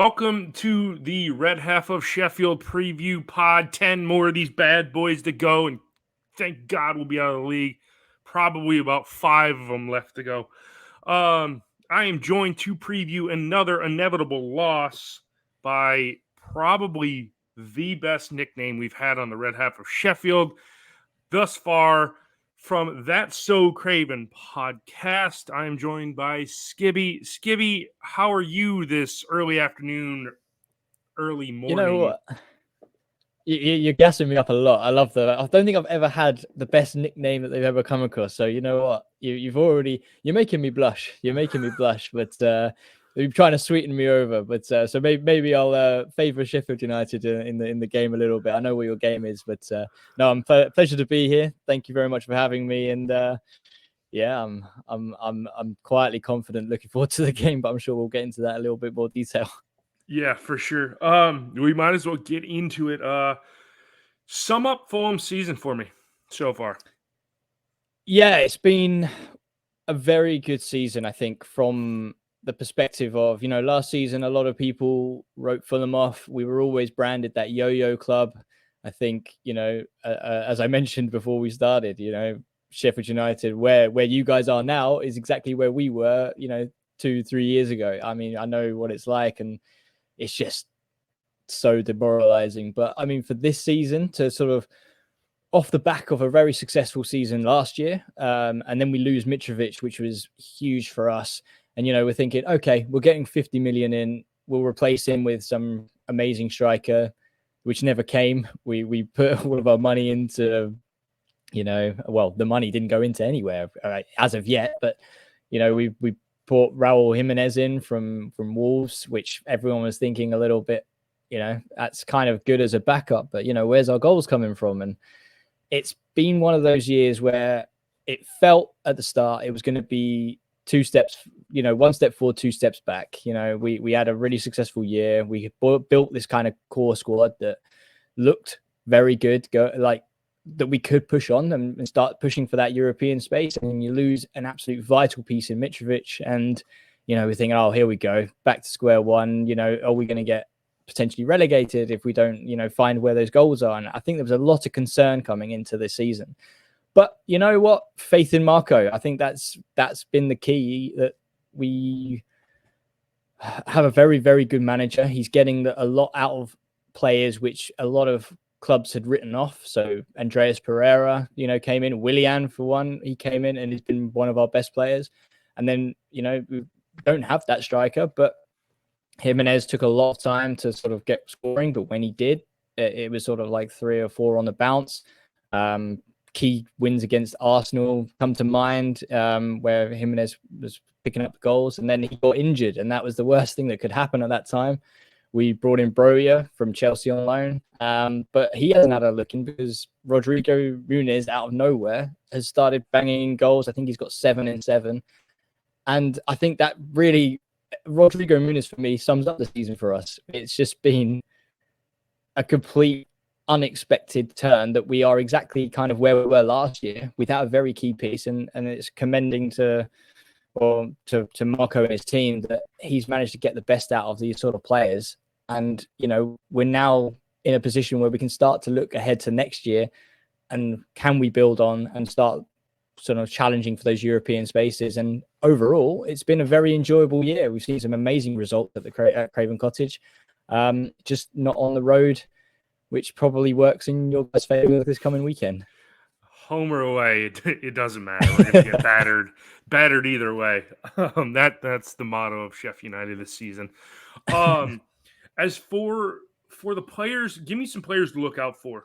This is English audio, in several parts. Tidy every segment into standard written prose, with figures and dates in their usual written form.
Welcome to the Red Half of Sheffield preview pod. 10 more of these bad boys to go, and thank God we'll be out of the league. Probably about 5 of them left to go. I am joined to preview another inevitable loss by probably the best nickname we've had on the Red Half of Sheffield thus far. From that So Craven podcast, I am joined by Skibby. Skibby, how are you this early afternoon, early morning? You know what? You're gassing me up a lot. I love that. I don't think I've ever had the best nickname that they've ever come across. So you know what? You're making me blush. You're making me blush. But you're trying to sweeten me over. But so maybe I'll favor Sheffield United in the game a little bit. I know what your game is, but no, pleasure to be here. Thank you very much for having me. And yeah, I'm quietly confident, looking forward to the game. But I'm sure we'll get into that a little bit more detail. Yeah, for sure. We might as well get into it. Sum up Fulham's season for me so far. Yeah, it's been a very good season, I think, from the perspective of, last season, a lot of people wrote Fulham off. We were always branded that yo-yo club. I think, as I mentioned before we started, Sheffield United, where you guys are now is exactly where we were, 2-3 years ago. I mean, I know what it's like, and it's just so demoralizing. But I mean, for this season to sort of off the back of a very successful season last year, and then we lose Mitrovic, which was huge for us. And, we're thinking, okay, we're getting 50 million in. We'll replace him with some amazing striker, which never came. We put all of our money into, the money didn't go into anywhere as of yet. But, we brought Raul Jimenez in from Wolves, which everyone was thinking a little bit, that's kind of good as a backup. But, where's our goals coming from? And it's been one of those years where it felt at the start it was going to be 2 steps, 1 step forward, 2 steps back. We had a really successful year. We built this kind of core squad that looked very good, that we could push on and start pushing for that European space. And you lose an absolute vital piece in Mitrovic, and we're thinking, oh, here we go, back to square one. Are we going to get potentially relegated if we don't find where those goals are? And I think there was a lot of concern coming into this season. But you know what? Faith in Marco. I think that's been the key, that we have a very, very good manager. He's getting a lot out of players which a lot of clubs had written off. So Andreas Pereira, came in. Willian, for one, he came in and he's been one of our best players. And then, we don't have that striker, but Jimenez took a lot of time to sort of get scoring. But when he did, it was sort of like 3 or 4 on the bounce. Key wins against Arsenal come to mind, where Jimenez was picking up goals, and then he got injured, and that was the worst thing that could happen at that time. We brought in Broja from Chelsea on loan, but he hasn't had a look in because Rodrigo Muniz, out of nowhere, has started banging in goals. I think he's got 7 in 7. And I think that really, Rodrigo Muniz for me sums up the season for us. It's just been a complete unexpected turn, that we are exactly kind of where we were last year without a very key piece. And it's commending to Marco and his team that he's managed to get the best out of these sort of players. And, we're now in a position where we can start to look ahead to next year, and can we build on and start sort of challenging for those European spaces. And overall, it's been a very enjoyable year. We've seen some amazing results at the Craven Cottage, just not on the road, which probably works in your guys' favor this coming weekend. Home or away, it doesn't matter. We're going to get battered either way. That's the motto of Sheffield United this season. As for the players, give me some players to look out for.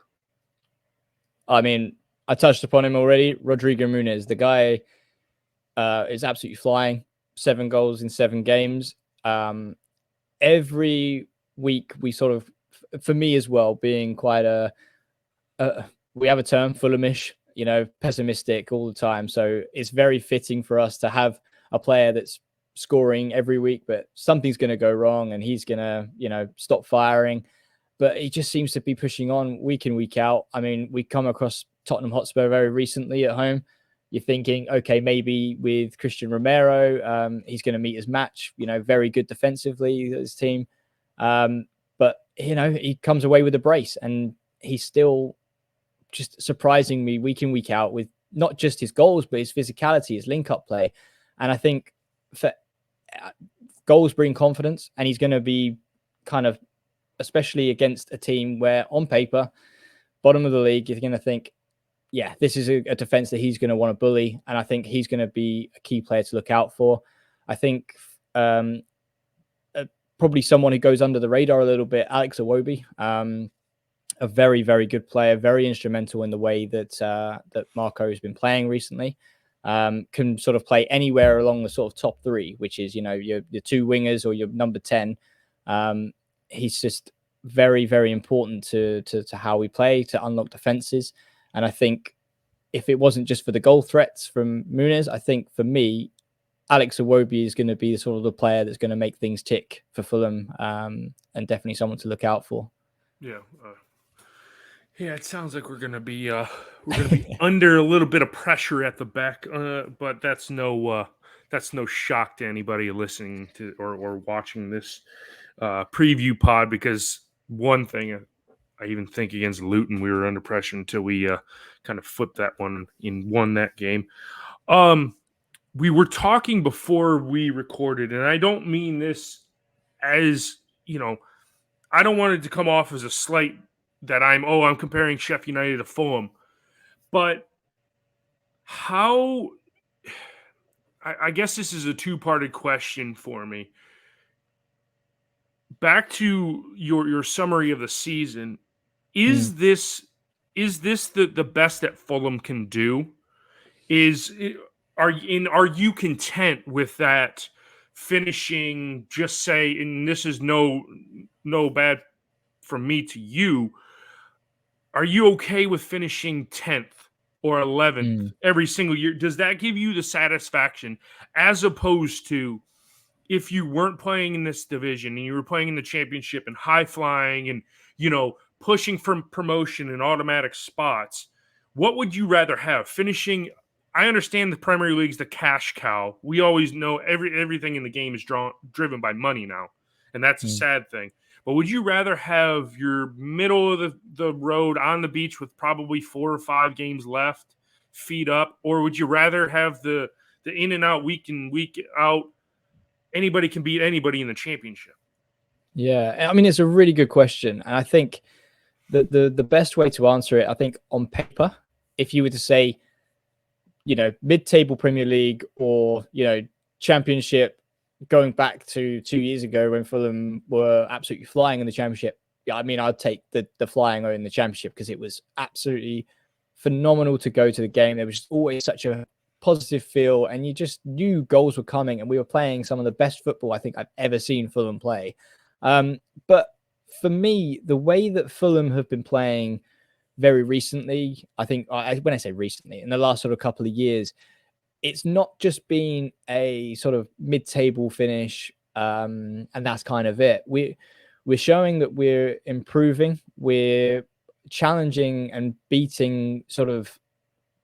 I mean, I touched upon him already. Rodrigo Muniz, the guy is absolutely flying. 7 goals in 7 games. Every week we sort of, for me as well, being quite we have a term, Fulhamish, pessimistic all the time. So it's very fitting for us to have a player that's scoring every week, but something's going to go wrong and he's going to, stop firing. But he just seems to be pushing on week in, week out. I mean, we come across Tottenham Hotspur very recently at home. You're thinking, okay, maybe with Christian Romero, he's going to meet his match, very good defensively, his team. But he comes away with a brace, and he's still just surprising me week in, week out with not just his goals, but his physicality, his link-up play. And I think for goals bring confidence, and he's going to be kind of, especially against a team where on paper, bottom of the league, you're going to think, yeah, this is a defense that he's going to want to bully. And I think he's going to be a key player to look out for. I think probably someone who goes under the radar a little bit, Alex Iwobi, a very, very good player, very instrumental in the way that that Marco has been playing recently. Can sort of play anywhere along the sort of top three, which is, your two wingers or your number 10. He's just very, very important to how we play, to unlock defenses. And I think if it wasn't just for the goal threats from Muniz, I think for me, Alex Iwobi is going to be the sort of the player that's going to make things tick for Fulham, and definitely someone to look out for. Yeah. Yeah, it sounds like we're gonna be under a little bit of pressure at the back, but that's no shock to anybody listening to or watching this preview pod, because one thing I even think against Luton we were under pressure until we kind of flipped that one and won that game. We were talking before we recorded, and I don't mean this as I don't want it to come off as a slight that I'm comparing Sheffield United to Fulham. But how, I guess this is a two-parted question for me. Back to your summary of the season, is this the best that Fulham can do? Are you content with that finishing, just say, and this is no bad from me to you, are you okay with finishing 10th or 11th every single year? Does that give you the satisfaction, as opposed to if you weren't playing in this division and you were playing in the championship and high flying and, pushing for promotion and automatic spots? What would you rather have? Finishing, I understand the Premier League's the cash cow. We always know everything in the game is driven by money now, and that's a sad thing. But would you rather have your middle of the road on the beach with probably 4 or 5 games left, feet up, or would you rather have the in and out, week in, week out, anybody can beat anybody in the championship? Yeah, I mean, it's a really good question. And I think the best way to answer it, I think on paper, if you were to say, mid-table Premier League or, championship, going back to 2 years ago when Fulham were absolutely flying in the championship, yeah, I mean, I'd take the flying in the championship because it was absolutely phenomenal to go to the game. There was just always such a positive feel, and you just knew goals were coming, and we were playing some of the best football I think I've ever seen Fulham play. But for me, the way that Fulham have been playing very recently, I think, when I say recently, in the last sort of couple of years, it's not just been a sort of mid-table finish, and that's kind of it. We're showing that we're improving. We're challenging and beating sort of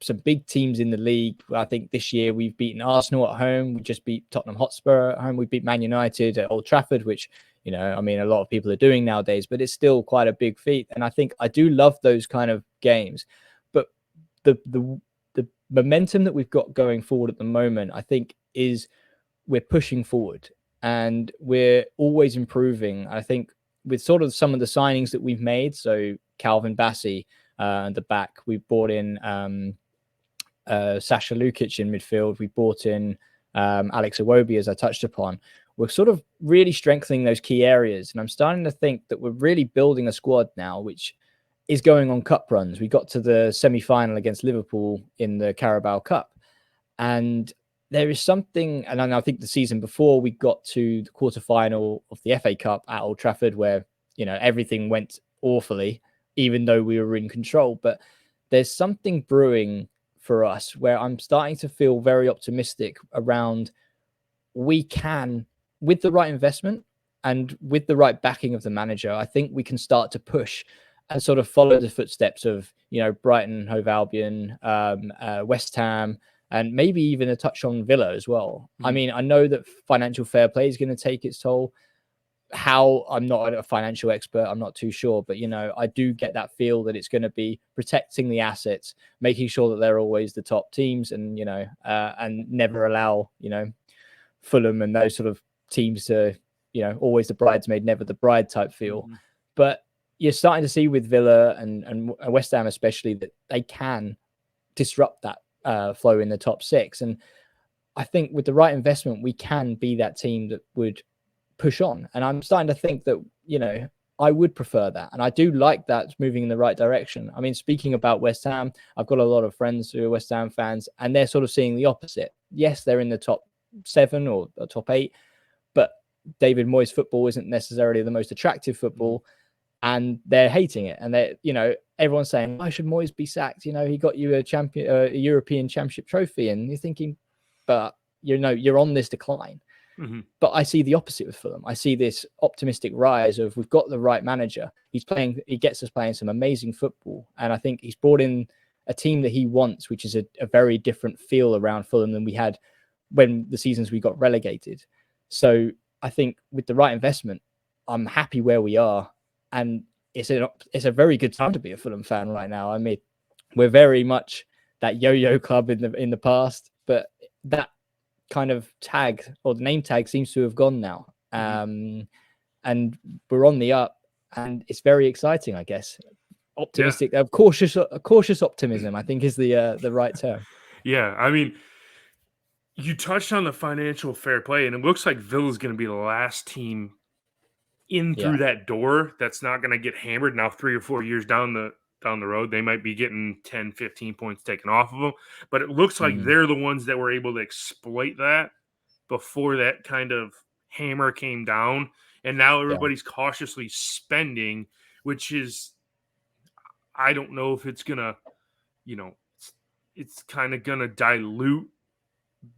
some big teams in the league. I think this year we've beaten Arsenal at home. We just beat Tottenham Hotspur at home. We beat Man United at Old Trafford, which, I mean, a lot of people are doing nowadays, but it's still quite a big feat. And I think I do love those kind of games. But the momentum that we've got going forward at the moment, I think, is we're pushing forward and we're always improving. I think with sort of some of the signings that we've made, so Calvin Bassey at the back, we brought in Sasha Lukic in midfield, we brought in Alex Iwobi, as I touched upon. We're sort of really strengthening those key areas, and I'm starting to think that we're really building a squad now, which is going on cup runs. We got to the semi-final against Liverpool in the Carabao Cup, and there is something, and I think the season before we got to the quarterfinal of the FA Cup at Old Trafford, where everything went awfully, even though we were in control. But there's something brewing for us where I'm starting to feel very optimistic around we can, with the right investment and with the right backing of the manager, I think we can start to push and sort of follow the footsteps of, Brighton, Hove Albion, West Ham, and maybe even a touch on Villa as well. I mean, I know that financial fair play is going to take its toll. how, I'm not a financial expert, I'm not too sure, but I do get that feel that it's going to be protecting the assets, making sure that they're always the top teams, and and never allow Fulham and those sort of teams to always the bridesmaid never the bride type feel. But you're starting to see with Villa and West Ham especially that they can disrupt that flow in the top six, and I think with the right investment we can be that team that would push on. And I'm starting to think that I would prefer that, and I do like that it's moving in the right direction. I mean, speaking about West Ham, I've got a lot of friends who are West Ham fans, and they're sort of seeing the opposite. Yes, they're in the top 7 or top 8, but David Moyes' football isn't necessarily the most attractive football, and they're hating it. And they, everyone's saying, why should Moyes be sacked? He got you a European Championship trophy, and you're thinking, but you're on this decline. But I see the opposite with Fulham. I see this optimistic rise of, we've got the right manager. He gets us playing some amazing football. And I think he's brought in a team that he wants, which is a very different feel around Fulham than we had when the seasons we got relegated. So I think with the right investment, I'm happy where we are. And it's a very good time to be a Fulham fan right now. I mean, we're very much that yo-yo club in the past, but that kind of tag, or the name tag, seems to have gone now. And we're on the up, and it's very exciting, I guess. Optimistic, cautious optimism, I think, is the right term. Yeah, I mean, you touched on the financial fair play, and it looks like Villa's going to be the last team in through that door that's not going to get hammered. Now 3 or 4 years down the road, they might be getting 10, 15 points taken off of them, but it looks like they're the ones that were able to exploit that before that kind of hammer came down. And now everybody's cautiously spending, which is, I don't know if it's gonna, it's kind of gonna dilute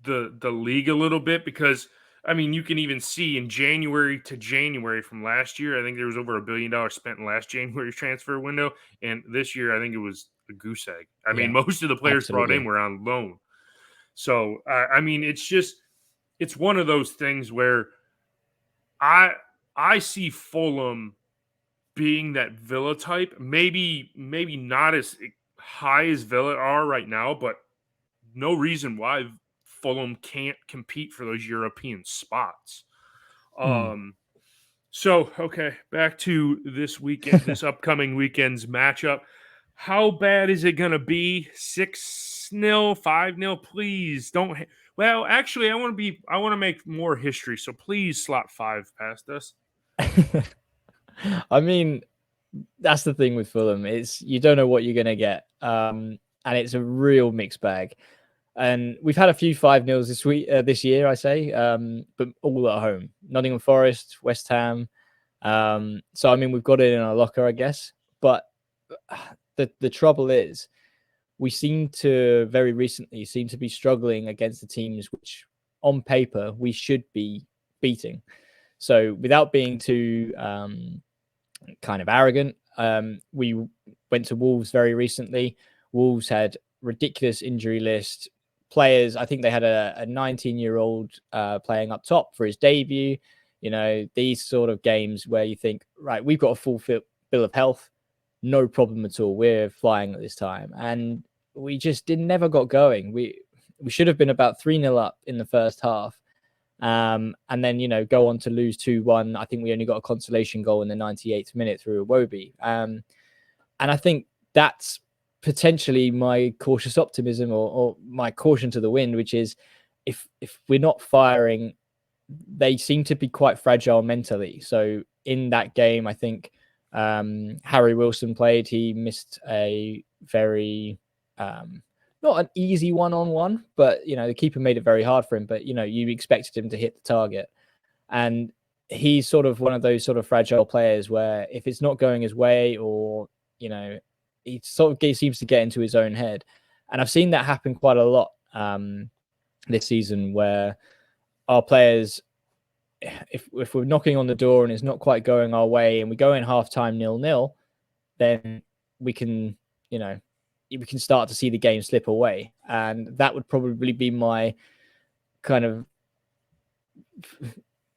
the league a little bit, because I mean, you can even see in January to January from last year, I think there was over $1 billion spent in last January's transfer window. And this year, I think it was a goose egg. I mean, most of the players brought in were on loan. So, I mean, it's one of those things where I see Fulham being that Villa type, maybe not as high as Villa are right now, but no reason why Fulham can't compete for those European spots. So, okay, back to this weekend, this upcoming weekend's matchup. How bad is it going to be? 6-0, 5-0? Please don't. Well, actually, I want to make more history. So please slot 5 past us. I mean, that's the thing with Fulham. It's, you don't know what you're going to get. And it's a real mixed bag. And we've had a few 5-0s this year, I say, but all at home. Nottingham Forest, West Ham. So, I mean, we've got it in our locker, I guess. But the trouble is, we very recently seem to be struggling against the teams which, on paper, we should be beating. So, without being too kind of arrogant, we went to Wolves very recently. Wolves had ridiculous injury list. Players, I think they had a 19-year-old playing up top for his debut. These sort of games where you think, right, we've got a full bill of health, no problem at all. We're flying at this time, and we just never got going. We should have been about 3-0 up in the first half, and then go on to lose 2-1. I think we only got a consolation goal in the 98th minute through Iwobi, and I think that's potentially my cautious optimism or my caution to the wind, which is, if we're not firing, they seem to be quite fragile mentally. So in that game, I think Harry Wilson played. He missed a very not an easy one-on-one, but the keeper made it very hard for him. But you expected him to hit the target, and he's sort of one of those sort of fragile players where if it's not going his way, or he sort of seems to get into his own head. And I've seen that happen quite a lot this season, where our players, if we're knocking on the door and it's not quite going our way, and we go in halftime 0-0, then we can start to see the game slip away. And that would probably be my kind of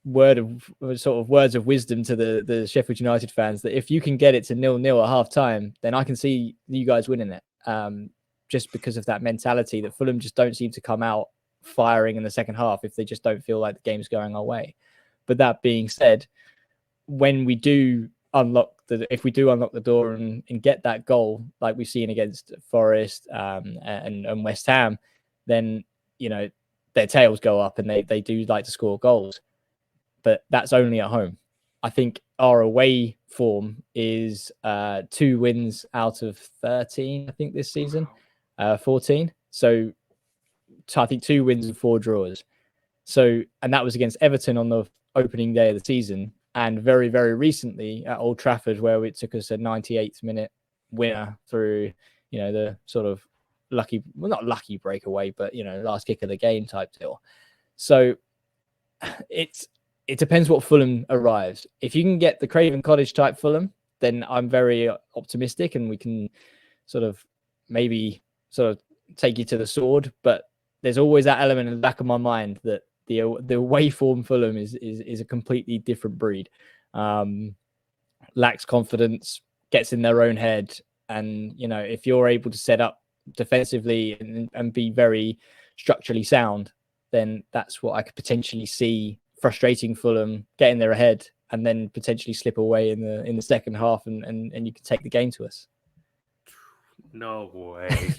words of wisdom to the Sheffield United fans that if you can get it to 0-0 at half time, then I can see you guys winning it. Just because of that mentality that Fulham just don't seem to come out firing in the second half if they just don't feel like the game's going our way. But that being said, when we do if we do unlock the door and get that goal like we've seen against Forest and West Ham, then their tails go up and they do like to score goals. But that's only at home. I think our away form is 2 wins out of 13, I think, this season. 14. So I think 2 wins and 4 draws. So, and that was against Everton on the opening day of the season. And very, very recently at Old Trafford, where it took us a 98th minute winner through, the sort of not lucky breakaway, but, last kick of the game type deal. So it depends what Fulham arrives. If you can get the Craven Cottage type Fulham, then I'm very optimistic and we can maybe take you to the sword. But there's always that element in the back of my mind that the away form Fulham is a completely different breed. Lacks confidence, gets in their own head. And, if you're able to set up defensively and be very structurally sound, then that's what I could potentially see frustrating Fulham, getting there ahead, and then potentially slip away in the second half, and you can take the game to us. No way.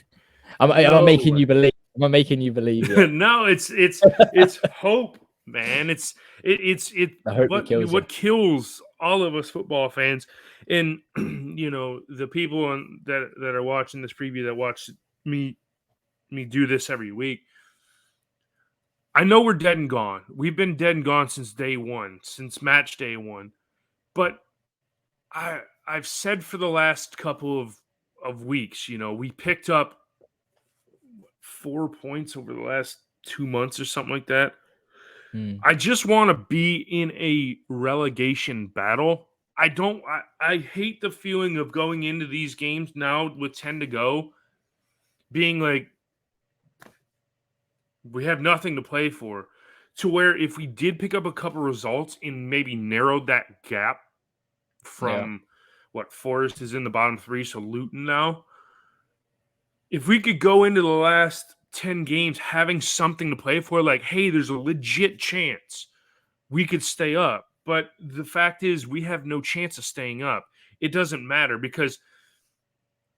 Am I making you believe? Am I making you believe? No, it's hope, man. It's what kills all of us football fans, and the people that are watching this preview that watch me do this every week. I know we're dead and gone. We've been dead and gone since day one, since match day one. But I've said for the last couple of weeks, we picked up 4 points over the last 2 months or something like that. I just want to be in a relegation battle. I hate the feeling of going into these games now with 10 to go, being like, we have nothing to play for, to where if we did pick up a couple results and maybe narrowed that gap from what Forest is in the bottom 3, so Luton now, if we could go into the last 10 games having something to play for, like, hey, there's a legit chance we could stay up. But the fact is we have no chance of staying up. It doesn't matter because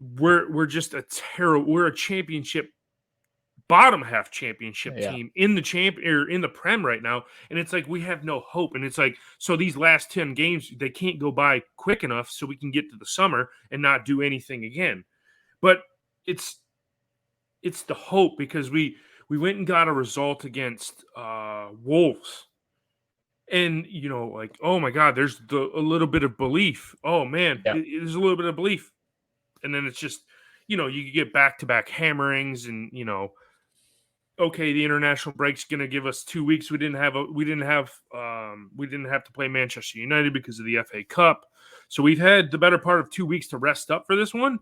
we're just we're a championship, bottom half championship team in the Prem right now, and it's like we have no hope. And it's like, so these last 10 games, they can't go by quick enough so we can get to the summer and not do anything again. But it's the hope, because we went and got a result against Wolves, and like, oh my God, there's a little bit of belief. Oh man, there's a little bit of belief, and then it's just you get back-to-back hammerings, and okay, the international break's going to give us 2 weeks. We didn't have to play Manchester United because of the FA Cup. So we've had the better part of 2 weeks to rest up for this one.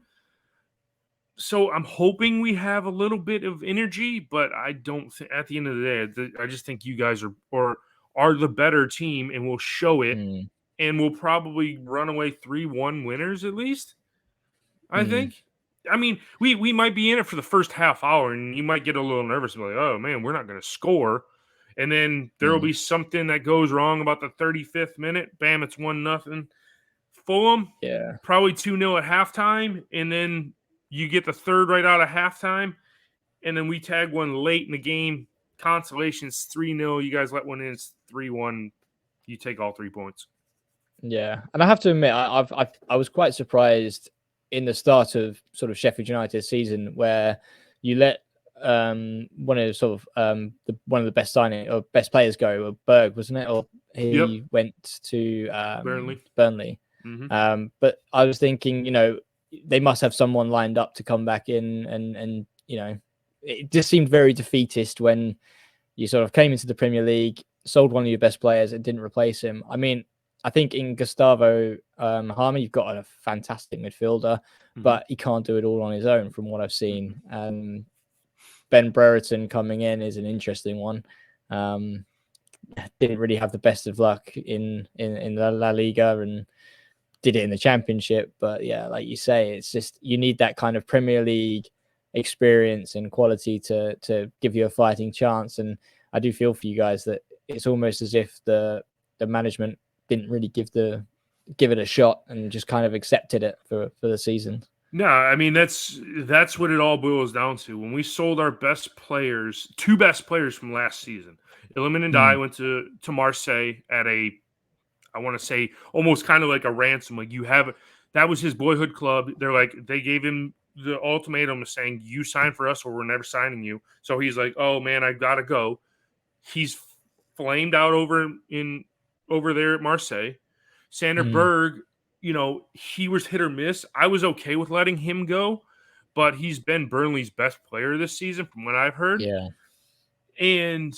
So I'm hoping we have a little bit of energy, but I don't think at the end of the day, I just think you guys are the better team, and we'll show it, and we'll probably run away 3-1 winners at least. I think. I mean, we might be in it for the first half hour, and you might get a little nervous and be like, oh, man, we're not going to score. And then there will be something that goes wrong about the 35th minute. Bam, it's 1-0. Fulham, probably 2-0 at halftime, and then you get the third right out of halftime, and then we tag one late in the game. Consolation is 3-0. You guys let one in, it's 3-1. You take all 3 points. Yeah, and I have to admit, I was quite surprised in the start of sort of Sheffield United season, where you let one of the best best players go, Berg, wasn't it? Or he went to Burnley. Mm-hmm. But I was thinking, they must have someone lined up to come back in, and it just seemed very defeatist when you sort of came into the Premier League, sold one of your best players, and didn't replace him. I mean, I think in Gustavo Harmer, you've got a fantastic midfielder, but he can't do it all on his own from what I've seen. Ben Brereton coming in is an interesting one. didn't really have the best of luck in La Liga and did it in the Championship. But yeah, like you say, it's just you need that kind of Premier League experience and quality to give you a fighting chance. And I do feel for you guys that it's almost as if the management didn't really give it a shot and just kind of accepted it for the season. No, I mean that's what it all boils down to. When we sold our best players, two best players from last season, Iliman and I went to Marseille at I want to say almost kind of like a ransom. Like that was his boyhood club. They gave him the ultimatum of saying, you sign for us or we're never signing you. So he's like, oh man, I gotta go. He's flamed out over there at Marseille. Sander Berg, he was hit or miss. I was okay with letting him go, but he's been Burnley's best player this season from what I've heard. Yeah. And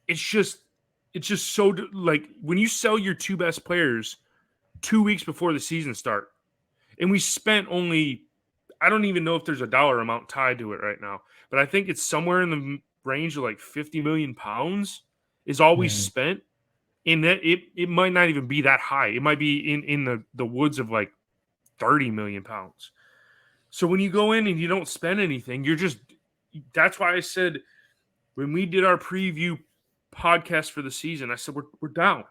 it's just so like when you sell your two best players 2 weeks before the season start, and we spent only, I don't even know if there's a dollar amount tied to it right now, but I think it's somewhere in the range of like 50 million pounds is all we spent. And that it might not even be that high. It might be in the woods of like 30 million pounds. So when you go in and you don't spend anything, that's why I said when we did our preview podcast for the season, I said, we're down.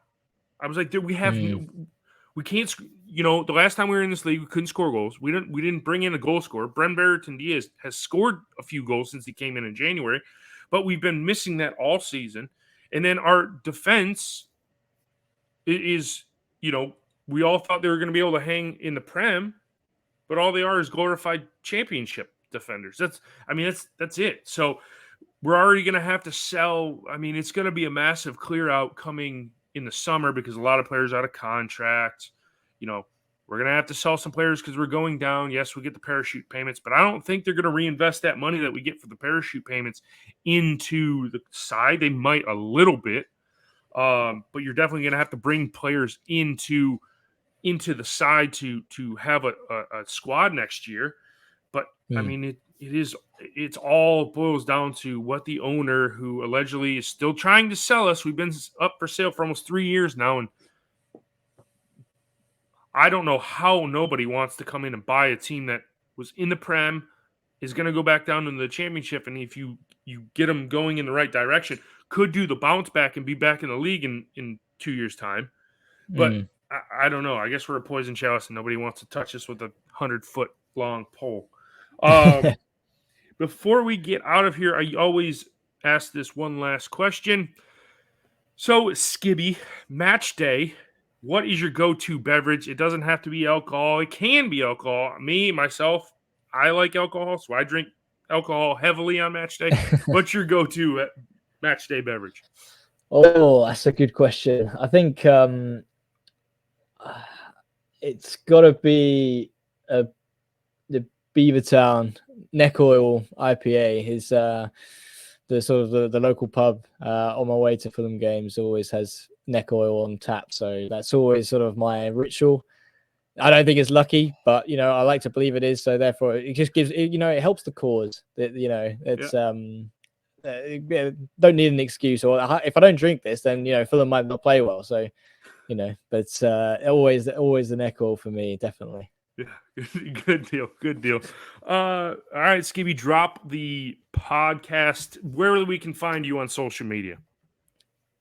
I was like, dude, we can't, the last time we were in this league, we couldn't score goals. We didn't bring in a goal scorer. Bren Brereton Diaz has scored a few goals since he came in January, but we've been missing that all season. And then our defense is, we all thought they were going to be able to hang in the Prem, but all they are is glorified championship defenders. That's it. So we're already going to have to sell. I mean, it's going to be a massive clear out coming in the summer because a lot of players out of contract. We're going to have to sell some players because we're going down. Yes, we get the parachute payments, but I don't think they're going to reinvest that money that we get for the parachute payments into the side. They might a little bit. But you're definitely going to have to bring players into the side to have a squad next year. But I mean, it's all boils down to what the owner, who allegedly is still trying to sell us. We've been up for sale for almost 3 years now, and I don't know how nobody wants to come in and buy a team that was in the Prem, is going to go back down into the Championship, and if you get them going in the right direction, could do the bounce back and be back in the league in 2 years' time. But I don't know. I guess we're a poison chalice and nobody wants to touch us with a 100-foot long pole. Before we get out of here, I always ask this one last question. So, Skibby, match day, what is your go-to beverage? It doesn't have to be alcohol. It can be alcohol. Myself, I like alcohol, so I drink alcohol heavily on match day. What's your go-to match day beverage? Oh, that's a good question. I think it's got to be the Beavertown Neck Oil IPA. Is the sort of the local pub on my way to Fulham games always has neck oil on tap, so that's always sort of my ritual. I don't think it's lucky, but I like to believe it is. So therefore, it just gives it helps the cause. It's don't need an excuse. Or if I don't drink this, then Fulham might not play well. So but always the neck oil for me, definitely. Yeah, good deal. All right, Skibby, drop the podcast where we can find you on social media.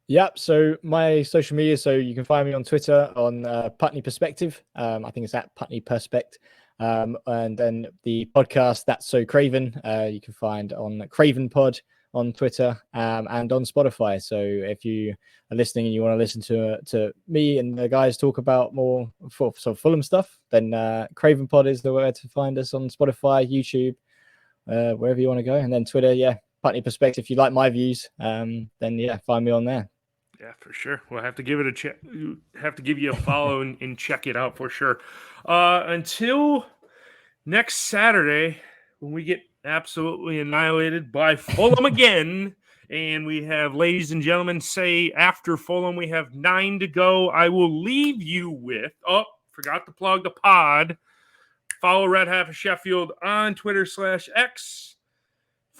Yep. So my social media, so you can find me on Twitter on Putney Perspective. I think it's at Putney Perspect. And then the podcast, That's So Craven, you can find on Craven Pod on Twitter and on Spotify. So if you are listening and you want to listen to me and the guys talk about more sort of Fulham stuff, then Craven Pod is the way to find us on Spotify, YouTube, wherever you want to go. And then Twitter, Putney Perspective. If you like my views, then find me on there. Yeah, for sure. We'll have to give it a check. Have to give you a follow and check it out for sure. Until next Saturday, when we get absolutely annihilated by Fulham again, and we have, ladies and gentlemen, say after Fulham we have 9 to go. I will leave you with. Oh, forgot to plug the pod. Follow Red Half of Sheffield on Twitter /X.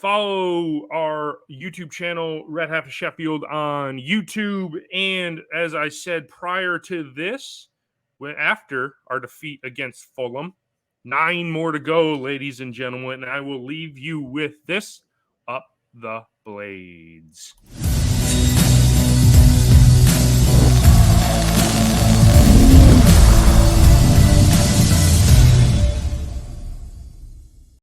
Follow our YouTube channel, Red Half of Sheffield, on YouTube. And as I said prior to this, after our defeat against Fulham, 9 more to go, ladies and gentlemen. And I will leave you with this: up the blades.